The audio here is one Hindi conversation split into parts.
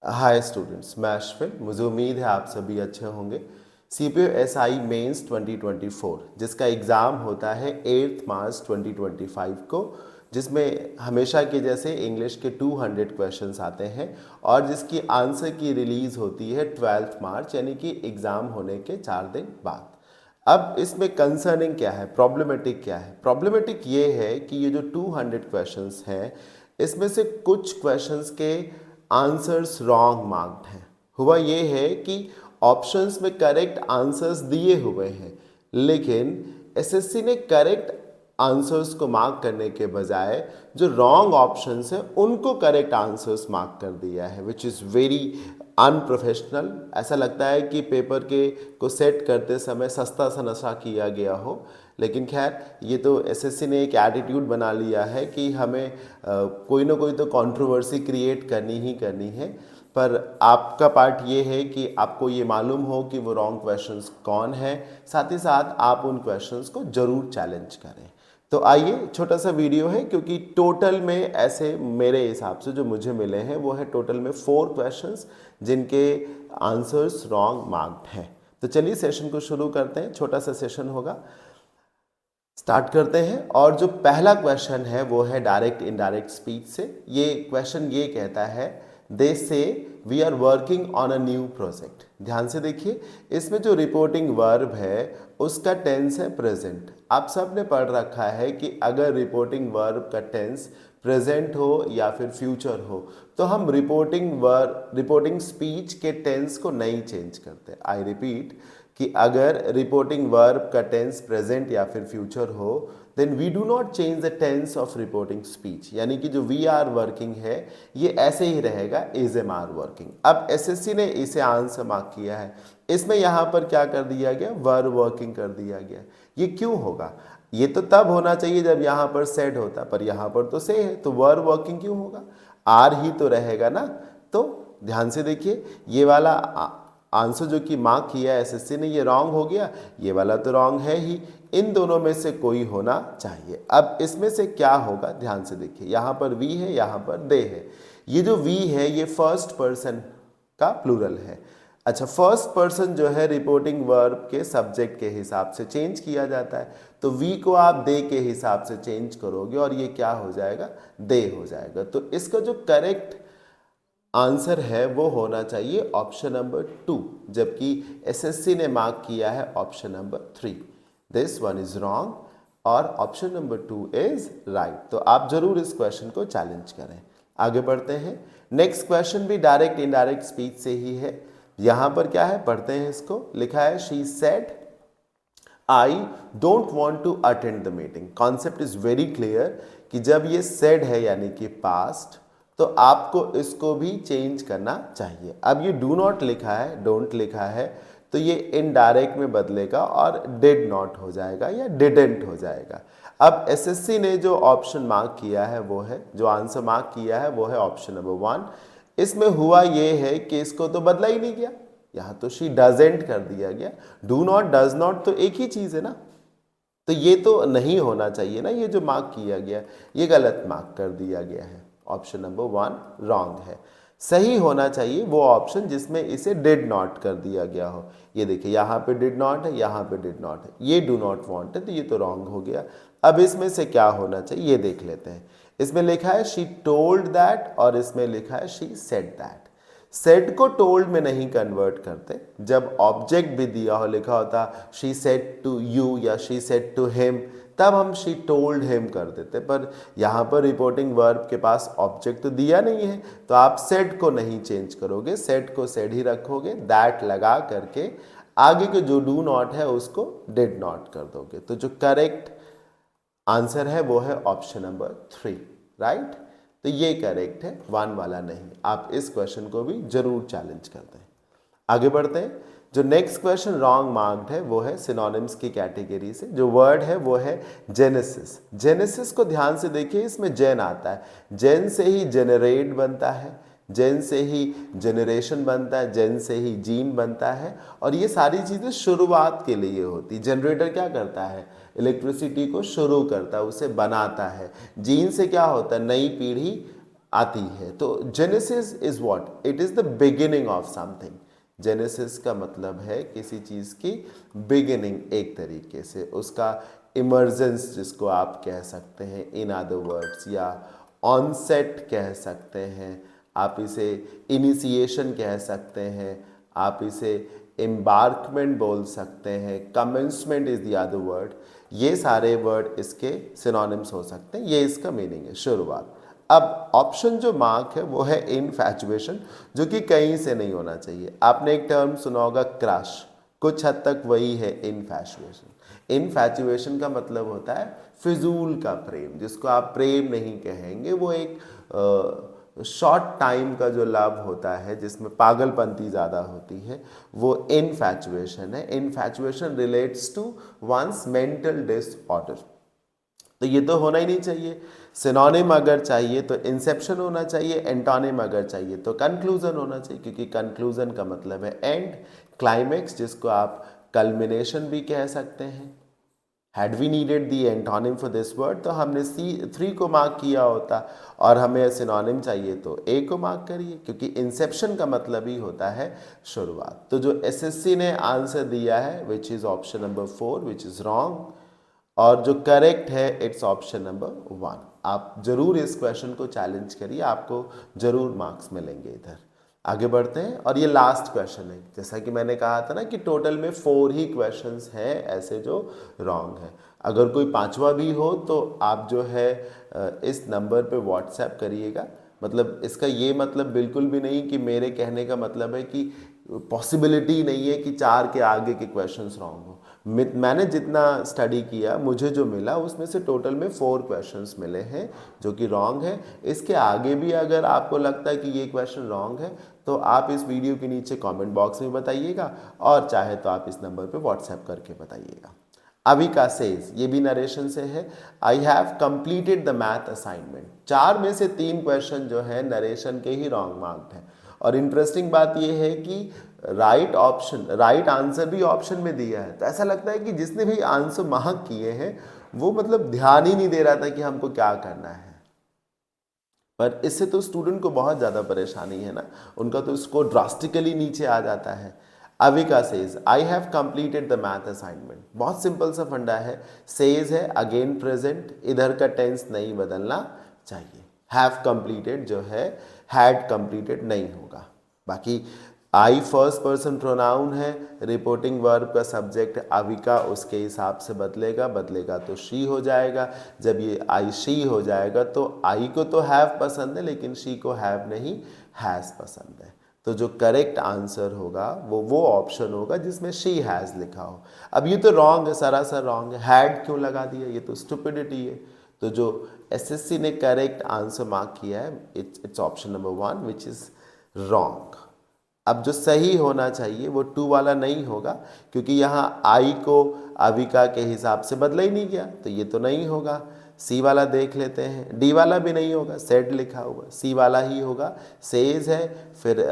हाय स्टूडेंट्स, मैं अश्विन। मुझे उम्मीद है आप सभी अच्छे होंगे। सीपीयू एसआई मेंस 2024 जिसका एग्ज़ाम होता है 8 मार्च 2025 को, जिसमें हमेशा के जैसे इंग्लिश के 200 क्वेश्चंस आते हैं और जिसकी आंसर की रिलीज़ होती है 12 मार्च, यानी कि एग्ज़ाम होने के 4 दिन बाद। अब इसमें कंसर्निंग क्या है, प्रॉब्लमेटिक क्या है? प्रॉब्लमेटिक ये है कि ये जो 200 क्वेश्चंस हैं, इसमें से कुछ क्वेश्चंस के आंसर्स रॉन्ग मार्क्ड हैं। हुआ ये है कि ऑप्शंस में करेक्ट आंसर्स दिए हुए हैं, लेकिन एसएससी ने करेक्ट आंसर्स को मार्क करने के बजाय जो रॉन्ग ऑप्शंस हैं उनको करेक्ट आंसर्स मार्क कर दिया है, विच इज़ वेरी अनप्रोफेशनल। ऐसा लगता है कि पेपर के को सेट करते समय सस्ता सा नशा किया गया हो। लेकिन खैर, ये तो एसएससी ने एक एटीट्यूड बना लिया है कि हमें कोई ना कोई तो कंट्रोवर्सी क्रिएट करनी ही करनी है। पर आपका पार्ट ये है कि आपको ये मालूम हो कि वो रॉन्ग क्वेश्चंस कौन है, साथ ही साथ आप उन क्वेश्चंस को ज़रूर चैलेंज करें। तो आइए, छोटा सा वीडियो है क्योंकि टोटल में ऐसे मेरे हिसाब से जो मुझे मिले हैं वो है टोटल में 4 क्वेश्चंस जिनके आंसर्स रॉन्ग मार्क्ड हैं। तो चलिए सेशन को शुरू करते हैं। छोटा सा सेशन होगा, स्टार्ट करते हैं। और जो पहला क्वेश्चन है वो है डायरेक्ट इनडायरेक्ट स्पीच से। ये क्वेश्चन ये कहता है, they say we are working on a new project. ध्यान से देखिए, इसमें जो रिपोर्टिंग वर्ब है उसका टेंस है प्रेजेंट। आप सब ने पढ़ रखा है कि अगर रिपोर्टिंग वर्ब का टेंस प्रेजेंट हो या फिर फ्यूचर हो तो हम रिपोर्टिंग स्पीच के टेंस को नहीं चेंज करते। आई रिपीट कि अगर रिपोर्टिंग वर्ब का टेंस प्रेजेंट या फिर फ्यूचर हो then we do not change the tense of reporting speech, यानी कि जो वी आर वर्किंग है ये ऐसे ही रहेगा, इज एम आर वर्किंग। अब एसएससी ने इसे आंसर मार्क किया है। इसमें यहाँ पर क्या कर दिया गया, वर वर्किंग कर दिया गया। ये क्यों होगा? ये तो तब होना चाहिए जब यहाँ पर सेड होता, पर यहाँ पर तो से है, तो वर वर्किंग क्यों होगा? आर ही तो रहेगा ना। तो ध्यान से देखिए, ये वाला आंसर जो कि मार्क किया एसएससी ने ये रॉन्ग हो गया, ये वाला तो रॉन्ग है ही। इन दोनों में से कोई होना चाहिए। अब इसमें से क्या होगा, ध्यान से देखिए, यहाँ पर वी है, यहाँ पर दे है। ये जो वी है ये फर्स्ट पर्सन का प्लूरल है। अच्छा, फर्स्ट पर्सन जो है रिपोर्टिंग वर्ब के सब्जेक्ट के हिसाब से चेंज किया जाता है, तो वी को आप दे के हिसाब से चेंज करोगे और ये क्या हो जाएगा, दे हो जाएगा। तो इसका जो करेक्ट आंसर है वो होना चाहिए ऑप्शन नंबर 2, जबकि एसएससी ने मार्क किया है option number 3। This one is wrong और ऑप्शन नंबर 2 इज राइट। तो आप जरूर इस क्वेश्चन को चैलेंज करें। आगे बढ़ते हैं। नेक्स्ट क्वेश्चन भी डायरेक्ट इनडायरेक्ट स्पीच से ही है। यहां पर क्या है, पढ़ते हैं इसको। लिखा है, she said I don't want to attend the meeting. Concept is very clear कि जब ये सेड है यानी कि पास्ट, तो आपको इसको भी चेंज करना चाहिए। अब ये डू नॉट लिखा है, डोंट लिखा है, तो ये इनडायरेक्ट में बदलेगा और डिड नॉट हो जाएगा या डिडेंट हो जाएगा। अब एसएससी ने जो ऑप्शन मार्क किया है वो है, जो आंसर मार्क किया है वो है ऑप्शन नंबर 1। इसमें हुआ ये है कि इसको तो बदला ही नहीं गया, यहाँ तो शी डजेंट कर दिया गया। डू नॉट डज नॉट तो एक ही चीज है ना, तो ये तो नहीं होना चाहिए ना। ये जो मार्क किया गया ये गलत मार्क कर दिया गया है। ऑप्शन नंबर 1 रॉन्ग है। सही होना चाहिए वो ऑप्शन जिसमें इसे डिड नॉट कर दिया गया हो। ये देखिए, यहाँ पे डिड नॉट है, यहाँ पे डिड नॉट है, ये डू नॉट वांट है, तो ये तो रॉन्ग हो गया। अब इसमें से क्या होना चाहिए ये देख लेते हैं। इसमें लिखा है शी टोल्ड दैट और इसमें लिखा है शी सेड दैट। सेड को टोल्ड में नहीं कन्वर्ट करते। जब ऑब्जेक्ट भी दिया हो, लिखा होता शी सेड टू यू या शी सेड टू हिम, तब हम शी टोल्ड हिम कर देते। पर यहाँ पर रिपोर्टिंग वर्ब के पास ऑब्जेक्ट तो दिया नहीं है, तो आप सेड को नहीं चेंज करोगे, सेड को सेड ही रखोगे, दैट लगा करके आगे के जो डू नॉट है उसको डिड नॉट कर दोगे। तो जो करेक्ट आंसर है वो है ऑप्शन नंबर 3, राइट। तो ये करेक्ट है, 1 वाला नहीं। आप इस क्वेश्चन को भी जरूर चैलेंज करते हैं। आगे बढ़ते हैं। जो नेक्स्ट क्वेश्चन रॉन्ग मार्क्ड है वो है सिनोनिम्स की कैटेगरी से। जो वर्ड है वो है जेनेसिस। जेनेसिस को ध्यान से देखिए, इसमें जेन आता है, जेन से ही जेनरेट बनता है, जेन से ही जनरेशन बनता है, जेन से ही जीन बनता है, और ये सारी चीज़ें शुरुआत के लिए होती। जनरेटर क्या करता है, इलेक्ट्रिसिटी को शुरू करता है, उसे बनाता है। जीन से क्या होता है, नई पीढ़ी आती है। तो genesis is what, it is the beginning of something. Genesis का मतलब है किसी चीज की बिगिनिंग, एक तरीके से उसका इमर्जेंस जिसको आप कह सकते हैं इन अदर वर्ड्स, या ऑनसेट कह सकते हैं, आप इसे इनिशिएशन कह सकते हैं, आप इसे एम्बार्कमेंट बोल सकते हैं, commencement is the other word. ये सारे वर्ड इसके सिनोनिम्स हो सकते हैं, ये इसका मीनिंग है, शुरुआत। अब ऑप्शन जो मार्क है वो है इनफैचुएशन, जो कि कहीं से नहीं होना चाहिए। आपने एक टर्म सुना होगा क्रश, कुछ हद तक वही है इनफैचुएशन। इनफैचुएशन का मतलब होता है फिजूल का प्रेम, जिसको आप प्रेम नहीं कहेंगे, वो एक शॉर्ट टाइम का जो लव होता है जिसमें पागलपंती ज़्यादा होती है, वो इनफैचुएशन है। Infatuation relates to one's mental disorder. तो ये तो होना ही नहीं चाहिए। सिनोनिम अगर चाहिए तो इंसेप्शन होना चाहिए, एंटोनिम अगर चाहिए तो कंक्लूजन होना चाहिए, क्योंकि कंक्लूजन का मतलब है एंड, क्लाइमेक्स, जिसको आप कल्मिनेशन भी कह सकते हैं। Had we needed the antonym for this word तो हमने C3 को मार्क किया होता, और हमें सिनोनिम चाहिए तो A को मार्क करिए, क्योंकि इंसेप्शन का मतलब ही होता है शुरुआत। तो जो SSC ने आंसर दिया है which is option number 4, which is wrong, और जो करेक्ट है इट्स ऑप्शन नंबर 1। आप जरूर इस क्वेश्चन को चैलेंज करिए, आपको जरूर मार्क्स मिलेंगे इधर। आगे बढ़ते हैं, और ये लास्ट क्वेश्चन है। जैसा कि मैंने कहा था ना कि टोटल में 4 ही क्वेश्चंस हैं ऐसे जो रॉन्ग है। अगर कोई पांचवा भी हो तो आप जो है इस नंबर पे व्हाट्सएप करिएगा। मतलब इसका ये मतलब बिल्कुल भी नहीं कि मेरे कहने का मतलब है कि पॉसिबिलिटी नहीं है कि 4 के आगे के क्वेश्चंस रॉन्ग हो। मैंने जितना स्टडी किया, मुझे जो मिला उसमें से टोटल में 4 क्वेश्चंस मिले हैं जो कि रॉन्ग है। इसके आगे भी अगर आपको लगता है कि ये क्वेश्चन रॉन्ग है तो आप इस वीडियो के नीचे कमेंट बॉक्स में बताइएगा, और चाहे तो आप इस नंबर पे व्हाट्सएप करके बताइएगा। अविका सेज, ये भी नरेशन से है, I have completed the math assignment. 4 में से 3 क्वेश्चन जो है नरेशन के ही रॉन्ग मार्क्ड हैं। और इंटरेस्टिंग बात यह है कि राइट आंसर भी ऑप्शन में दिया है। तो ऐसा लगता है कि जिसने भी आंसर मार्क किए हैं वो मतलब ध्यान ही नहीं दे रहा था कि हमको क्या करना है। पर इससे तो स्टूडेंट को बहुत ज़्यादा परेशानी है ना, उनका तो स्कोर ड्रास्टिकली नीचे आ जाता है। Avika says I have completed the math assignment. बहुत सिंपल सा फंडा है, सेज है अगेन प्रेजेंट, इधर का टेंस नहीं बदलना चाहिए। हैव कंप्लीटेड जो है हैड कंप्लीटेड नहीं होगा। बाकी आई फर्स्ट पर्सन प्रोनाउन है, रिपोर्टिंग वर्ब का सब्जेक्ट अविका उसके हिसाब से बदलेगा तो शी हो जाएगा। जब ये आई शी हो जाएगा तो आई को तो हैव पसंद है लेकिन शी को हैव नहीं, हैज़ पसंद है। तो जो करेक्ट आंसर होगा वो ऑप्शन होगा जिसमें शी हैज़ लिखा हो। अब ये तो रॉन्ग है, सरासर रॉन्ग है, हैड क्यों लगा दिया, ये तो स्टुपिडिटी है। तो जो एसएससी ने करेक्ट आंसर मार्क किया है it's option number 1 which is wrong. अब जो सही होना चाहिए वो 2 वाला नहीं होगा, क्योंकि यहाँ आई को अविका के हिसाब से बदला ही नहीं गया, तो ये तो नहीं होगा। सी वाला देख लेते हैं, डी वाला भी नहीं होगा, सेड लिखा हुआ, सी वाला ही होगा, सेज है। फिर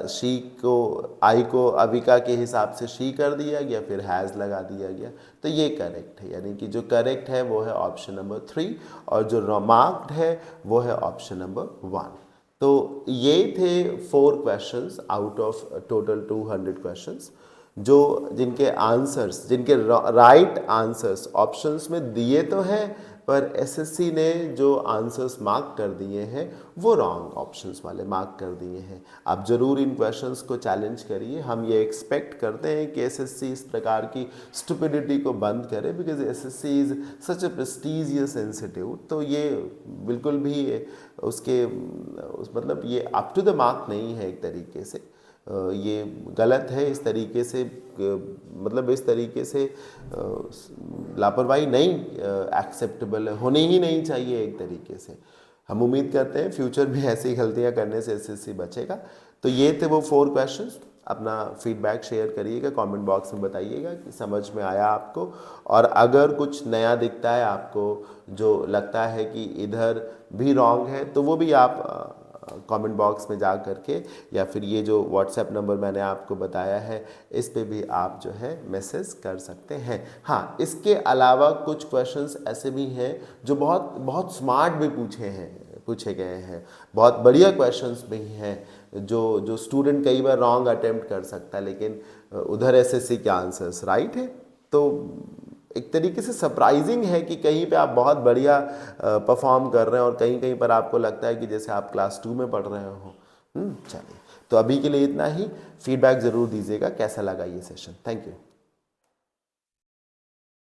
शी को आई को अविका के हिसाब से शी कर दिया गया, फिर हैज़ लगा दिया गया, तो ये करेक्ट है। यानी कि जो करेक्ट है वो है ऑप्शन नंबर 3, और जो मार्क्ड है वो है ऑप्शन नंबर 1। तो ये थे 4 questions out of total 200 questions, जो जिनके आंसर्स, जिनके राइट आंसर्स ऑप्शंस में दिए तो हैं, पर एसएससी ने जो आंसर्स मार्क कर दिए हैं वो रॉन्ग ऑप्शंस वाले मार्क कर दिए हैं। आप ज़रूर इन क्वेश्चंस को चैलेंज करिए। हम ये एक्सपेक्ट करते हैं कि एसएससी इस प्रकार की स्टुपिडिटी को बंद करे, because SSC is such a prestigious institute. तो ये बिल्कुल भी मतलब ये अप टू द मार्क नहीं है, एक तरीके से ये गलत है। इस तरीके से मतलब इस तरीके से लापरवाही नहीं एक्सेप्टेबल है, होनी ही नहीं चाहिए एक तरीके से। हम उम्मीद करते हैं फ्यूचर में ऐसी गलतियां करने से एसएससी बचेगा। तो ये थे वो 4 क्वेश्चंस। अपना फीडबैक शेयर करिएगा, कमेंट बॉक्स में बताइएगा कि समझ में आया आपको, और अगर कुछ नया दिखता है आपको जो लगता है कि इधर भी रॉन्ग है तो वो भी आप कमेंट बॉक्स में जा करके, या फिर ये जो व्हाट्सएप नंबर मैंने आपको बताया है इस पे भी आप जो है मैसेज कर सकते हैं। हाँ, इसके अलावा कुछ क्वेश्चंस ऐसे भी हैं जो बहुत बहुत स्मार्ट भी पूछे हैं पूछे गए हैं, बहुत बढ़िया क्वेश्चंस भी हैं जो स्टूडेंट कई बार रॉन्ग अटेम्प्ट कर सकता है, लेकिन उधर एसएससी के आंसर्स राइट है। तो एक तरीके से सरप्राइजिंग है कि कहीं पे आप बहुत बढ़िया परफॉर्म कर रहे हैं और कहीं कहीं पर आपको लगता है कि जैसे आप क्लास 2 में पढ़ रहे हो। चलिए, तो अभी के लिए इतना ही। फीडबैक ज़रूर दीजिएगा कैसा लगा ये सेशन। Thank you.